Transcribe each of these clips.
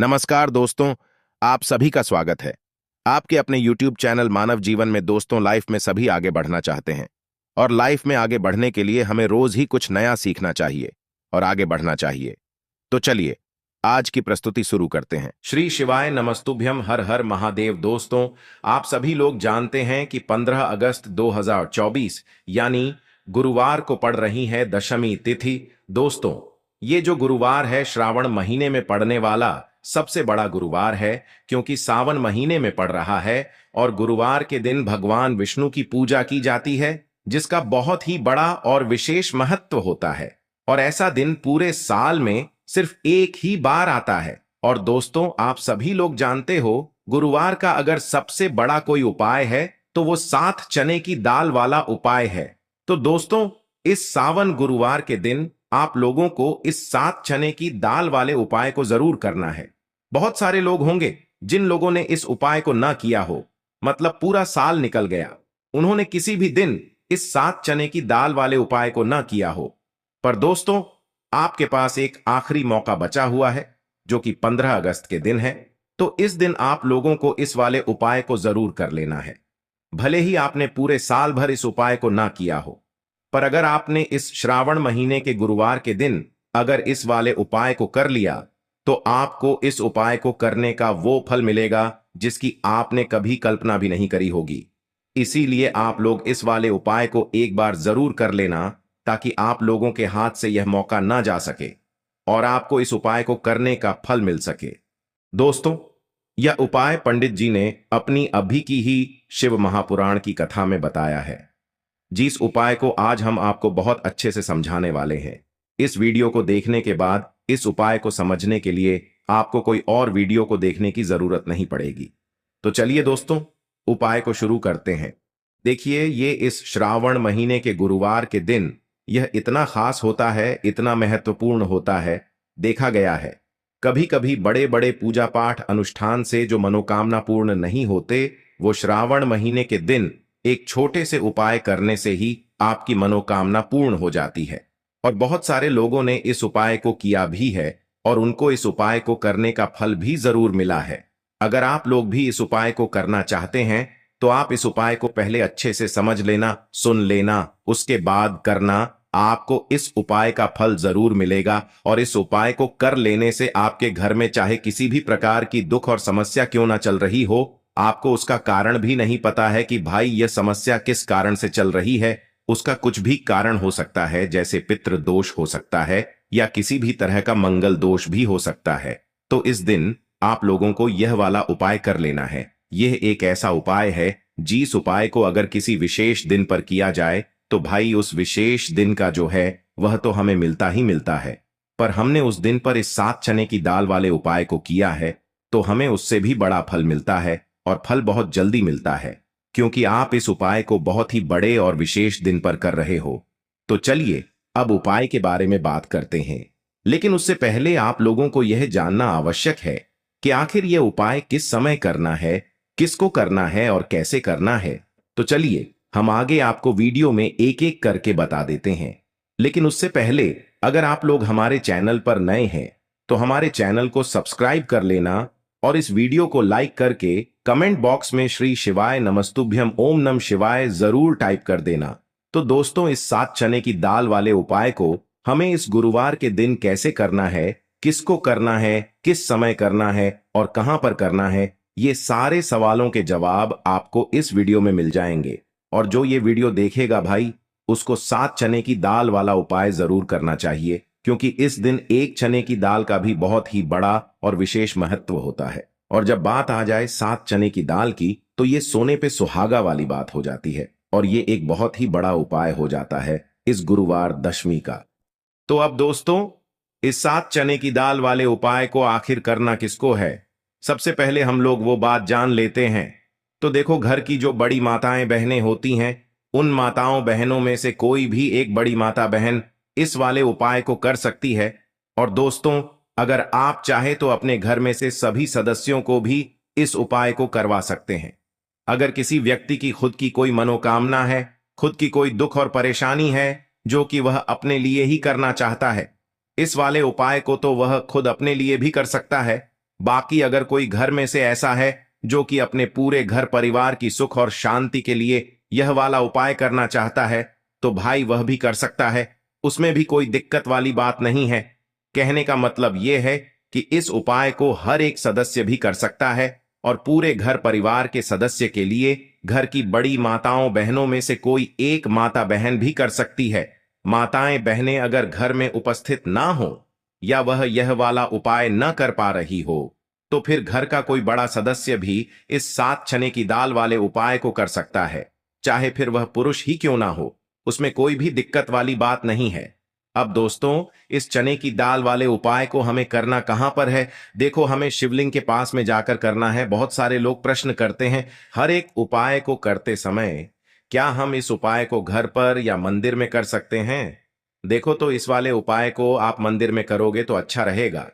नमस्कार दोस्तों, आप सभी का स्वागत है। आपके अपने YouTube चैनल मानव जीवन में दोस्तों, लाइफ में सभी आगे बढ़ना चाहते हैं और लाइफ में आगे बढ़ने के लिए हमें रोज ही कुछ नया सीखना चाहिए और आगे बढ़ना चाहिए। तो चलिए आज की प्रस्तुति शुरू करते हैं। श्री शिवाय नमस्तुभ्यम, हर हर महादेव। दोस्तों, आप सभी लोग जानते हैं कि 15 अगस्त 2024 यानी गुरुवार को पड़ रही है दशमी तिथि। दोस्तों, ये जो गुरुवार है श्रावण महीने में पड़ने वाला सबसे बड़ा गुरुवार है, क्योंकि सावन महीने में पड़ रहा है और गुरुवार के दिन भगवान विष्णु की पूजा की जाती है, जिसका बहुत ही बड़ा और विशेष महत्व होता है। और ऐसा दिन पूरे साल में सिर्फ एक ही बार आता है। और दोस्तों, आप सभी लोग जानते हो, गुरुवार का अगर सबसे बड़ा कोई उपाय है तो वो 7 चने की दाल वाला उपाय है। तो दोस्तों, इस सावन गुरुवार के दिन आप लोगों को इस 7 चने की दाल वाले उपाय को जरूर करना है। बहुत सारे लोग होंगे जिन लोगों ने इस उपाय को ना किया हो, मतलब पूरा साल निकल गया, उन्होंने किसी भी दिन इस 7 चने की दाल वाले उपाय को ना किया हो। पर दोस्तों, आपके पास एक आखिरी मौका बचा हुआ है, जो कि 15 अगस्त के दिन है। तो इस दिन आप लोगों को इस वाले उपाय को जरूर कर लेना है। भले ही आपने पूरे साल भर इस उपाय को ना किया हो, पर अगर आपने इस श्रावण महीने के गुरुवार के दिन अगर इस वाले उपाय को कर लिया, तो आपको इस उपाय को करने का वो फल मिलेगा जिसकी आपने कभी कल्पना भी नहीं करी होगी। इसीलिए आप लोग इस वाले उपाय को एक बार जरूर कर लेना, ताकि आप लोगों के हाथ से यह मौका ना जा सके और आपको इस उपाय को करने का फल मिल सके। दोस्तों, यह उपाय पंडित जी ने अपनी अभी की ही शिव महापुराण की कथा में बताया है, जिस उपाय को आज हम आपको बहुत अच्छे से समझाने वाले हैं। इस वीडियो को देखने के बाद इस उपाय को समझने के लिए आपको कोई और वीडियो को देखने की जरूरत नहीं पड़ेगी। तो चलिए दोस्तों, उपाय को शुरू करते हैं। देखिए, ये इस श्रावण महीने के गुरुवार के दिन यह इतना खास होता है, इतना महत्वपूर्ण होता है। देखा गया है, कभी कभी बड़े बड़े पूजा पाठ अनुष्ठान से जो मनोकामना पूर्ण नहीं होते, वो श्रावण महीने के दिन एक छोटे से उपाय करने से ही आपकी मनोकामना पूर्ण हो जाती है। और बहुत सारे लोगों ने इस उपाय को किया भी है और उनको इस उपाय को करने का फल भी जरूर मिला है। अगर आप लोग भी इस उपाय को करना चाहते हैं, तो आप इस उपाय को पहले अच्छे से समझ लेना, सुन लेना, उसके बाद करना। आपको इस उपाय का फल जरूर मिलेगा और इस उपाय को कर लेने से आपके घर में चाहे किसी भी प्रकार की दुख और समस्या क्यों ना चल रही हो, आपको उसका कारण भी नहीं पता है कि भाई यह समस्या किस कारण से चल रही है, उसका कुछ भी कारण हो सकता है, जैसे पितृ दोष हो सकता है या किसी भी तरह का मंगल दोष भी हो सकता है। तो इस दिन आप लोगों को यह वाला उपाय कर लेना है। यह एक ऐसा उपाय है, जिस उपाय को अगर किसी विशेष दिन पर किया जाए तो भाई उस विशेष दिन का जो है वह तो हमें मिलता ही मिलता है। पर हमने उस दिन पर इस 7 चने की दाल वाले उपाय को किया है, तो हमें उससे भी बड़ा फल मिलता है और फल बहुत जल्दी मिलता है, क्योंकि आप इस उपाय को बहुत ही बड़े और विशेष दिन पर कर रहे हो। तो चलिए अब उपाय के बारे में बात करते हैं। लेकिन उससे पहले आप लोगों को यह जानना आवश्यक है कि आखिर यह उपाय किस समय करना है, किसको करना है और कैसे करना है। तो चलिए हम आगे आपको वीडियो में एक एक करके बता देते हैं। लेकिन उससे पहले अगर आप लोग हमारे चैनल पर नए हैं, तो हमारे चैनल को सब्सक्राइब कर लेना और इस वीडियो को लाइक करके कमेंट बॉक्स में श्री शिवाय नमस्तुभ्यम ओम नम शिवाय जरूर टाइप कर देना। तो दोस्तों, इस 7 चने की दाल वाले उपाय को हमें इस गुरुवार के दिन कैसे करना है, किसको करना है, किस समय करना है और कहां पर करना है, ये सारे सवालों के जवाब आपको इस वीडियो में मिल जाएंगे। और जो ये वीडियो देखेगा भाई, उसको 7 चने की दाल वाला उपाय जरूर करना चाहिए, क्योंकि इस दिन एक चने की दाल का भी बहुत ही बड़ा और विशेष महत्व होता है। और जब बात आ जाए 7 चने की दाल की, तो ये सोने पे सुहागा वाली बात हो जाती है और ये एक बहुत ही बड़ा उपाय हो जाता है इस गुरुवार दशमी का। तो अब दोस्तों, इस 7 चने की दाल वाले उपाय को आखिर करना किसको है, सबसे पहले हम लोग वो बात जान लेते हैं। तो देखो, घर की जो बड़ी माताएं बहनें होती हैं, उन माताओं बहनों में से कोई भी एक बड़ी माता बहन इस वाले उपाय को कर सकती है। और दोस्तों, अगर आप चाहे तो अपने घर में से सभी सदस्यों को भी इस उपाय को करवा सकते हैं। अगर किसी व्यक्ति की खुद की कोई मनोकामना है, खुद की कोई दुख और परेशानी है जो कि वह अपने लिए ही करना चाहता है, इस वाले उपाय को तो वह खुद अपने लिए भी कर सकता है, बाकी अगर कोई घर में से ऐसा है जो कि अपने पूरे घर परिवार की सुख और शांति के लिए यह वाला उपाय करना चाहता है, तो भाई वह भी कर सकता है। उसमें भी कोई दिक्कत वाली बात नहीं है। कहने का मतलब यह है कि इस उपाय को हर एक सदस्य भी कर सकता है और पूरे घर परिवार के सदस्य के लिए घर की बड़ी माताओं बहनों में से कोई एक माता बहन भी कर सकती है। माताएं बहनें अगर घर में उपस्थित ना हो या वह यह वाला उपाय न कर पा रही हो, तो फिर घर का कोई बड़ा सदस्य भी इस 7 चने की दाल वाले उपाय को कर सकता है, चाहे फिर वह पुरुष ही क्यों ना हो। उसमें कोई भी दिक्कत वाली बात नहीं है। अब दोस्तों, इस चने की दाल वाले उपाय को हमें करना कहां पर है? देखो, हमें शिवलिंग के पास में जाकर करना है। बहुत सारे लोग प्रश्न करते हैं हर एक उपाय को करते समय, क्या हम इस उपाय को घर पर या मंदिर में कर सकते हैं? देखो, तो इस वाले उपाय को आप मंदिर में करोगे तो अच्छा रहेगा,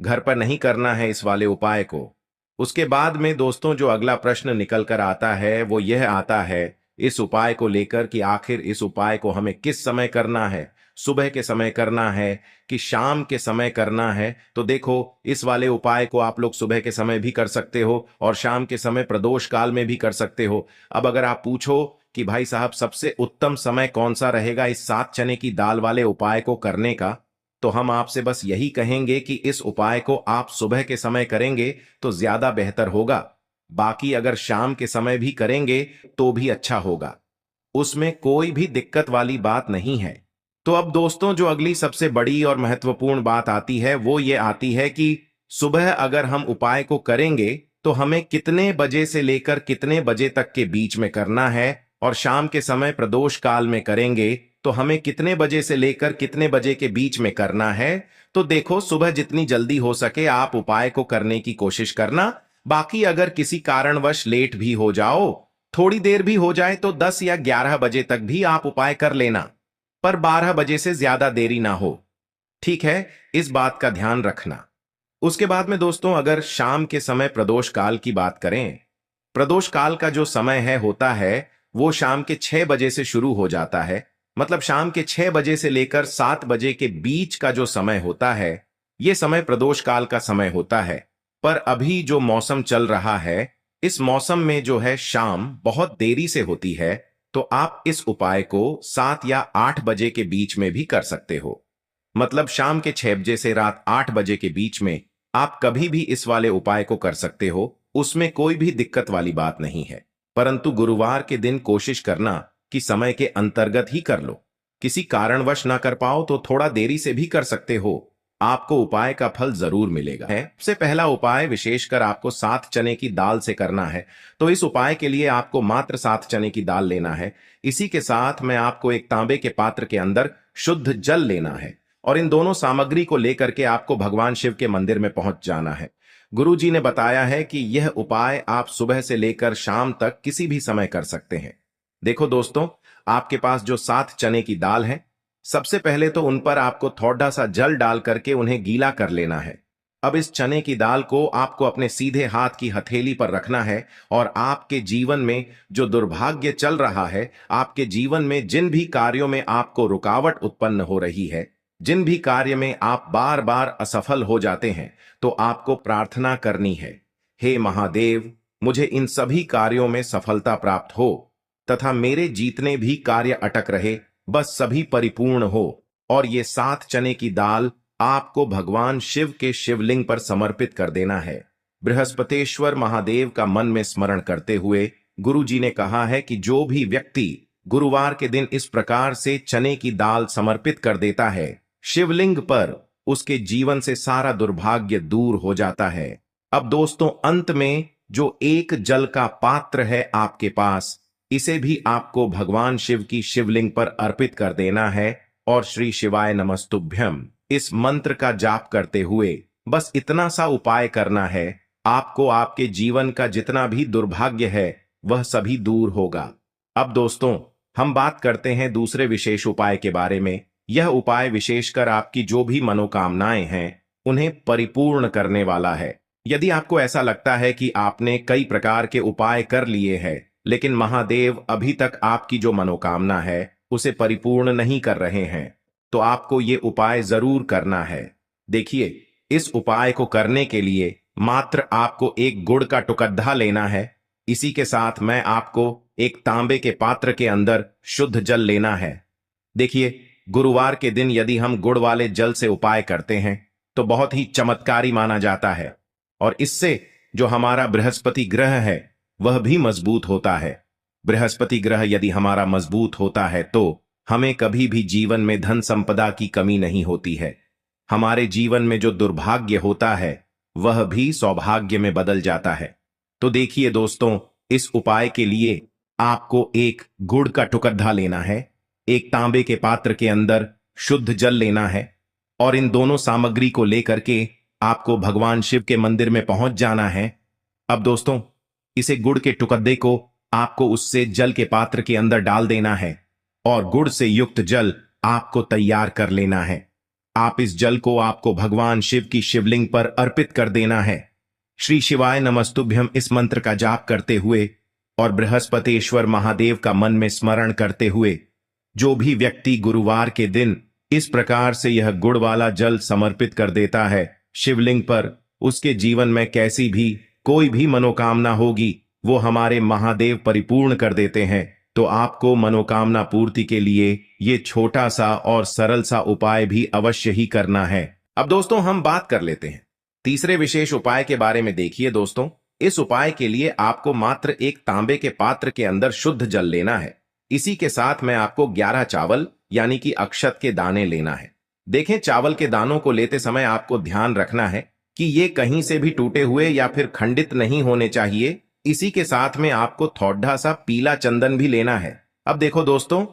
घर पर नहीं करना है इस वाले उपाय को। उसके बाद में दोस्तों जो अगला प्रश्न निकल कर आता है वो यह आता है इस उपाय को लेकर कि आखिर इस उपाय को हमें किस समय करना है, सुबह के समय करना है कि शाम के समय करना है? तो देखो, इस वाले उपाय को आप लोग सुबह के समय भी कर सकते हो और शाम के समय प्रदोष काल में भी कर सकते हो। अब अगर आप पूछो कि भाई साहब सबसे उत्तम समय कौन सा रहेगा इस 7 चने की दाल वाले उपाय को करने का, तो हम आपसे बस यही कहेंगे कि इस उपाय को आप सुबह के समय करेंगे तो ज्यादा बेहतर होगा। बाकी अगर शाम के समय भी करेंगे तो भी अच्छा होगा, उसमें कोई भी दिक्कत वाली बात नहीं है। तो अब दोस्तों जो अगली सबसे बड़ी और महत्वपूर्ण बात आती है वो ये आती है कि सुबह अगर हम उपाय को करेंगे तो हमें कितने बजे से लेकर कितने बजे तक के बीच में करना है, और शाम के समय प्रदोष काल में करेंगे तो हमें कितने बजे से लेकर कितने बजे के बीच में करना है। तो देखो, सुबह जितनी जल्दी हो सके आप उपाय को करने की कोशिश करना। बाकी अगर किसी कारणवश लेट भी हो जाओ, थोड़ी देर भी हो जाए, तो 10 या 11 बजे तक भी आप उपाय कर लेना, पर 12 बजे से ज्यादा देरी ना हो। ठीक है, इस बात का ध्यान रखना। उसके बाद में दोस्तों अगर शाम के समय प्रदोष काल की बात करें, प्रदोष काल का जो समय है होता है वो शाम के 6 बजे से शुरू हो जाता है। मतलब शाम के 6 बजे से लेकर 7 बजे के बीच का जो समय होता है, ये समय प्रदोष काल का समय होता है। पर अभी जो मौसम चल रहा है, इस मौसम में जो है शाम बहुत देरी से होती है, तो आप इस उपाय को 7 या 8 बजे के बीच में भी कर सकते हो। मतलब शाम के 6 बजे से रात 8 बजे के बीच में आप कभी भी इस वाले उपाय को कर सकते हो, उसमें कोई भी दिक्कत वाली बात नहीं है। परंतु गुरुवार के दिन कोशिश करना कि समय के अंतर्गत ही कर लो। किसी कारणवश ना कर पाओ तो थोड़ा देरी से भी कर सकते हो, आपको उपाय का फल जरूर मिलेगा। है सबसे पहला उपाय विशेषकर आपको 7 चने की दाल से करना है। तो इस उपाय के लिए आपको मात्र 7 चने की दाल लेना है। इसी के साथ में आपको एक तांबे के पात्र के अंदर शुद्ध जल लेना है और इन दोनों सामग्री को लेकर के आपको भगवान शिव के मंदिर में पहुंच जाना है। गुरु जी ने बताया है कि यह उपाय आप सुबह से लेकर शाम तक किसी भी समय कर सकते हैं। देखो दोस्तों, आपके पास जो 7 चने की दाल है, सबसे पहले तो उन पर आपको थोड़ा सा जल डाल करके उन्हें गीला कर लेना है। अब इस चने की दाल को आपको अपने सीधे हाथ की हथेली पर रखना है और आपके जीवन में जो दुर्भाग्य चल रहा है, आपके जीवन में जिन भी कार्यों में आपको रुकावट उत्पन्न हो रही है, जिन भी कार्य में आप बार बार असफल हो जाते हैं, तो आपको प्रार्थना करनी है, हे महादेव, मुझे इन सभी कार्यों में सफलता प्राप्त हो तथा मेरे जीतने भी कार्य अटक रहे बस सभी परिपूर्ण हो। और ये 7 चने की दाल आपको भगवान शिव के शिवलिंग पर समर्पित कर देना है। बृहस्पतेश्वर महादेव का मन में स्मरण करते हुए गुरु जी ने कहा है कि जो भी व्यक्ति गुरुवार के दिन इस प्रकार से चने की दाल समर्पित कर देता है शिवलिंग पर, उसके जीवन से सारा दुर्भाग्य दूर हो जाता है। अब दोस्तों अंत में जो एक जल का पात्र है आपके पास, इसे भी आपको भगवान शिव की शिवलिंग पर अर्पित कर देना है और श्री शिवाय नमस्तुभ्यम इस मंत्र का जाप करते हुए बस इतना सा उपाय करना है। आपको आपके जीवन का जितना भी दुर्भाग्य है वह सभी दूर होगा। अब दोस्तों हम बात करते हैं दूसरे विशेष उपाय के बारे में। यह उपाय विशेषकर आपकी जो भी मनोकामनाएं हैं उन्हें परिपूर्ण करने वाला है। यदि आपको ऐसा लगता है कि आपने कई प्रकार के उपाय कर लिए हैं लेकिन महादेव अभी तक आपकी जो मनोकामना है उसे परिपूर्ण नहीं कर रहे हैं, तो आपको ये उपाय जरूर करना है। देखिए, इस उपाय को करने के लिए मात्र आपको एक गुड़ का टुकड़ा लेना है। इसी के साथ में आपको एक तांबे के पात्र के अंदर शुद्ध जल लेना है। देखिए, गुरुवार के दिन यदि हम गुड़ वाले जल से उपाय करते हैं तो बहुत ही चमत्कारी माना जाता है, और इससे जो हमारा बृहस्पति ग्रह है वह भी मजबूत होता है। बृहस्पति ग्रह यदि हमारा मजबूत होता है तो हमें कभी भी जीवन में धन संपदा की कमी नहीं होती है। हमारे जीवन में जो दुर्भाग्य होता है वह भी सौभाग्य में बदल जाता है। तो देखिए दोस्तों, इस उपाय के लिए आपको एक गुड़ का टुकड़ा लेना है, एक तांबे के पात्र के अंदर शुद्ध जल लेना है, और इन दोनों सामग्री को लेकर के आपको भगवान शिव के मंदिर में पहुंच जाना है। अब दोस्तों, इसे गुड़ के टुकड़े को आपको उससे जल के पात्र के अंदर डाल देना है और गुड़ से युक्त जल आपको तैयार कर लेना है। आप इस जल को आपको भगवान शिव की शिवलिंग पर अर्पित कर देना है। श्री शिवाय नमस्तुभ्यम इस मंत्र का जाप करते हुए और बृहस्पतेश्वर महादेव का मन में स्मरण करते हुए जो भी व्यक्ति गुरुवार के दिन इस प्रकार से यह गुड़ वाला जल समर्पित कर देता है शिवलिंग पर, उसके जीवन में कैसी भी कोई भी मनोकामना होगी वो हमारे महादेव परिपूर्ण कर देते हैं। तो आपको मनोकामना पूर्ति के लिए ये छोटा सा और सरल सा उपाय भी अवश्य ही करना है। अब दोस्तों, हम बात कर लेते हैं तीसरे विशेष उपाय के बारे में। देखिए दोस्तों, इस उपाय के लिए आपको मात्र एक तांबे के पात्र के अंदर शुद्ध जल लेना है। इसी के साथ में आपको 11 चावल यानी कि अक्षत के दाने लेना है। देखें, चावल के दानों को लेते समय आपको ध्यान रखना है कि ये कहीं से भी टूटे हुए या फिर खंडित नहीं होने चाहिए। इसी के साथ में आपको थोड़ा सा पीला चंदन भी लेना है। अब देखो दोस्तों,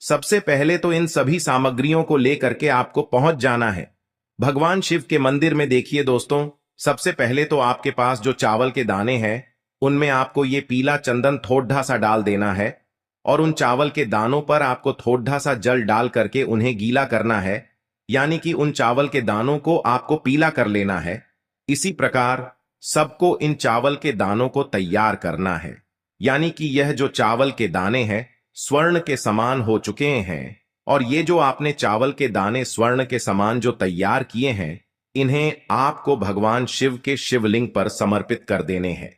सबसे पहले तो इन सभी सामग्रियों को लेकर के आपको पहुंच जाना है भगवान शिव के मंदिर में। देखिए दोस्तों, सबसे पहले तो आपके पास जो चावल के दाने हैं उनमें आपको ये पीला चंदन थोड़ा सा डाल देना है, और उन चावल के दानों पर आपको थोड़ा सा जल डाल करके उन्हें गीला करना है, यानी कि उन चावल के दानों को आपको पीला कर लेना है। इसी प्रकार सबको इन चावल के दानों को तैयार करना है, यानी कि यह जो चावल के दाने हैं स्वर्ण के समान हो चुके हैं, और ये जो आपने चावल के दाने स्वर्ण के समान जो तैयार किए हैं इन्हें आपको भगवान शिव के शिवलिंग पर समर्पित कर देने हैं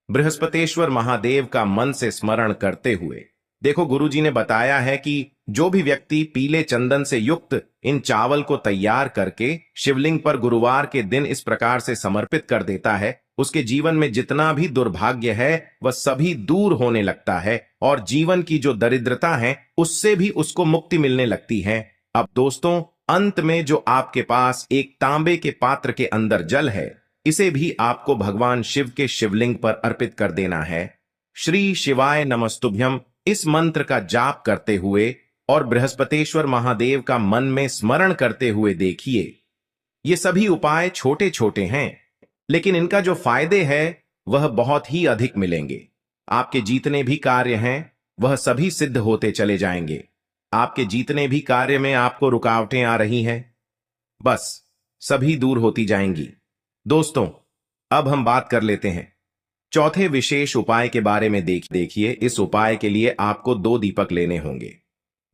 बृहस्पतेश्वर महादेव का मन से स्मरण करते हुए। देखो, गुरुजी ने बताया है कि जो भी व्यक्ति पीले चंदन से युक्त इन चावल को तैयार करके शिवलिंग पर गुरुवार के दिन इस प्रकार से समर्पित कर देता है उसके जीवन में जितना भी दुर्भाग्य है वह सभी दूर होने लगता है, और जीवन की जो दरिद्रता है उससे भी उसको मुक्ति मिलने लगती है। अब दोस्तों, अंत में जो आपके पास एक तांबे के पात्र के अंदर जल है इसे भी आपको भगवान शिव के शिवलिंग पर अर्पित कर देना है। श्री शिवाय नमस्तुभ्यम इस मंत्र का जाप करते हुए और बृहस्पतेश्वर महादेव का मन में स्मरण करते हुए देखिए, ये सभी उपाय छोटे छोटे हैं लेकिन इनका जो फायदे है वह बहुत ही अधिक मिलेंगे। आपके जितने भी कार्य हैं वह सभी सिद्ध होते चले जाएंगे। आपके जितने भी कार्य में आपको रुकावटें आ रही हैं बस सभी दूर होती जाएंगी। दोस्तों, अब हम बात कर लेते हैं चौथे विशेष उपाय के बारे में। देखिए, इस उपाय के लिए आपको 2 दीपक लेने होंगे।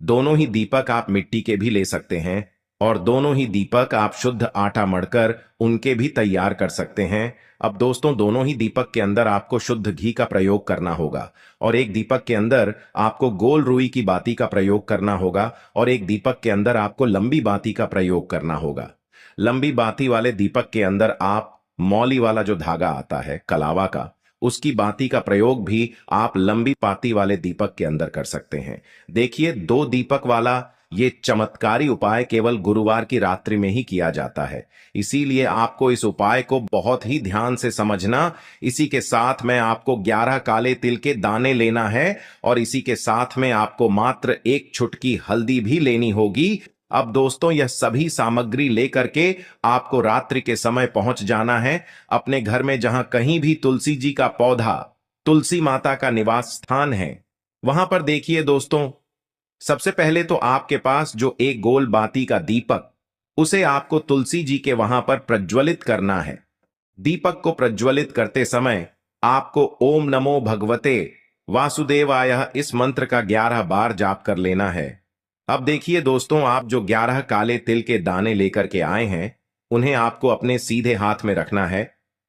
दोनों ही दीपक आप मिट्टी के भी ले सकते हैं, और दोनों ही दीपक आप शुद्ध आटा मढ़कर उनके भी तैयार कर सकते हैं। अब दोस्तों, दोनों ही दीपक के अंदर आपको शुद्ध घी का प्रयोग करना होगा, और एक दीपक के अंदर आपको गोल रुई की बाती का प्रयोग करना होगा, और एक दीपक के अंदर आपको लंबी बाती का प्रयोग करना होगा। लंबी बाती वाले दीपक के अंदर आप मौली वाला जो धागा आता है कलावा का, उसकी बाती का प्रयोग भी आप लंबी बाती वाले दीपक के अंदर कर सकते हैं। देखिए, 2 दीपक वाला ये चमत्कारी उपाय केवल गुरुवार की रात्रि में ही किया जाता है, इसीलिए आपको इस उपाय को बहुत ही ध्यान से समझना। इसी के साथ में आपको 11 काले तिल के दाने लेना है, और इसी के साथ में आपको मात्र 1 चुटकी हल्दी भी लेनी होगी। अब दोस्तों, यह सभी सामग्री लेकर के आपको रात्रि के समय पहुंच जाना है अपने घर में, जहां कहीं भी तुलसी जी का पौधा, तुलसी माता का निवास स्थान है वहां पर। देखिए दोस्तों, सबसे पहले तो आपके पास जो एक गोल बाती का दीपक, उसे आपको तुलसी जी के वहां पर प्रज्वलित करना है। दीपक को प्रज्वलित करते समय आपको ओम नमो भगवते वासुदेवाय इस मंत्र का 11 बार जाप कर लेना है। अब देखिए दोस्तों, आप जो 11 काले तिल के दाने लेकर के आए हैं उन्हें आपको अपने सीधे हाथ में रखना है,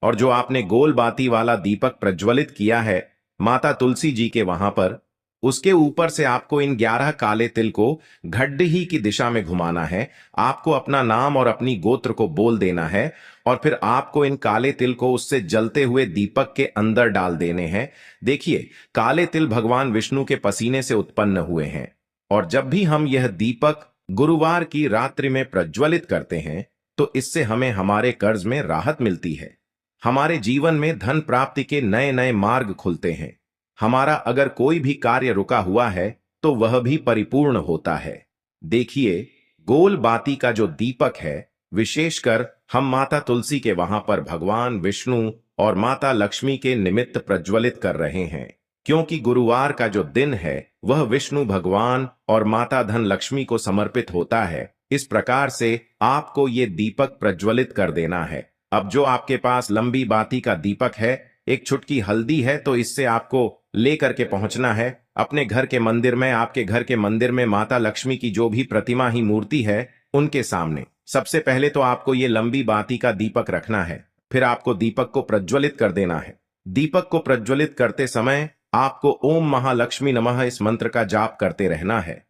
और जो आपने गोल बाती वाला दीपक प्रज्वलित किया है माता तुलसी जी के वहां पर, उसके ऊपर से आपको इन 11 काले तिल को घड्डी की दिशा में घुमाना है। आपको अपना नाम और अपनी गोत्र को बोल देना है और फिर आपको इन काले तिल को उससे जलते हुए दीपक के अंदर डाल देने हैं। देखिए, काले तिल भगवान विष्णु के पसीने से उत्पन्न हुए हैं और जब भी हम यह दीपक गुरुवार की रात्रि में प्रज्वलित करते हैं तो इससे हमें हमारे कर्ज में राहत मिलती है। हमारे जीवन में धन प्राप्ति के नए नए मार्ग खुलते हैं। हमारा अगर कोई भी कार्य रुका हुआ है तो वह भी परिपूर्ण होता है। देखिए, गोल बाती का जो दीपक है, विशेषकर हम माता तुलसी के वहां पर भगवान विष्णु और माता लक्ष्मी के निमित्त प्रज्वलित कर रहे हैं, क्योंकि गुरुवार का जो दिन है वह विष्णु भगवान और माता धन लक्ष्मी को समर्पित होता है। इस प्रकार से आपको ये दीपक प्रज्वलित कर देना है। अब जो आपके पास लंबी बाती का दीपक है, एक छुटकी हल्दी है, तो इससे आपको लेकर के पहुंचना है अपने घर के मंदिर में। आपके घर के मंदिर में माता लक्ष्मी की जो भी प्रतिमा ही मूर्ति है उनके सामने सबसे पहले तो आपको ये लंबी बाती का दीपक रखना है। फिर आपको दीपक को प्रज्वलित कर देना है। दीपक को प्रज्वलित करते समय आपको ओम महालक्ष्मी नमः इस मंत्र का जाप करते रहना है।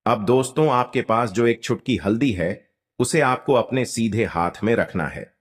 अब दोस्तों, आपके पास जो एक छुटकी हल्दी है उसे आपको अपने सीधे हाथ में रखना है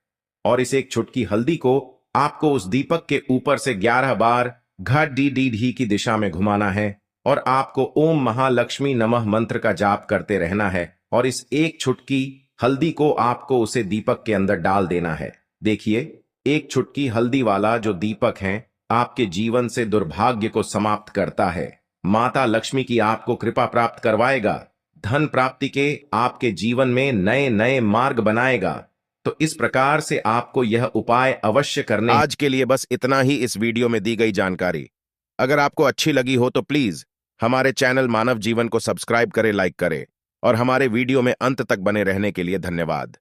और इस एक छुटकी हल्दी को आपको उस दीपक के ऊपर से 11 बार घडी की दिशा में घुमाना है और आपको ओम महालक्ष्मी नमः मंत्र का जाप करते रहना है और इस एक छुटकी हल्दी को आपको उसे दीपक के अंदर डाल देना है। देखिए, एक छुटकी हल्दी वाला जो दीपक है आपके जीवन से दुर्भाग्य को समाप्त करता है। माता लक्ष्मी की आपको कृपा प्राप्त करवाएगा, धन प्राप्ति के आपके जीवन में नए नए मार्ग बनाएगा। तो इस प्रकार से आपको यह उपाय अवश्य करने। आज के लिए बस इतना ही इस वीडियो में दी गई जानकारी। अगर आपको अच्छी लगी हो तो प्लीज हमारे चैनल मानव जीवन को सब्सक्राइब करें, लाइक करें और हमारे वीडियो में अंत तक बने रहने के लिए धन्यवाद।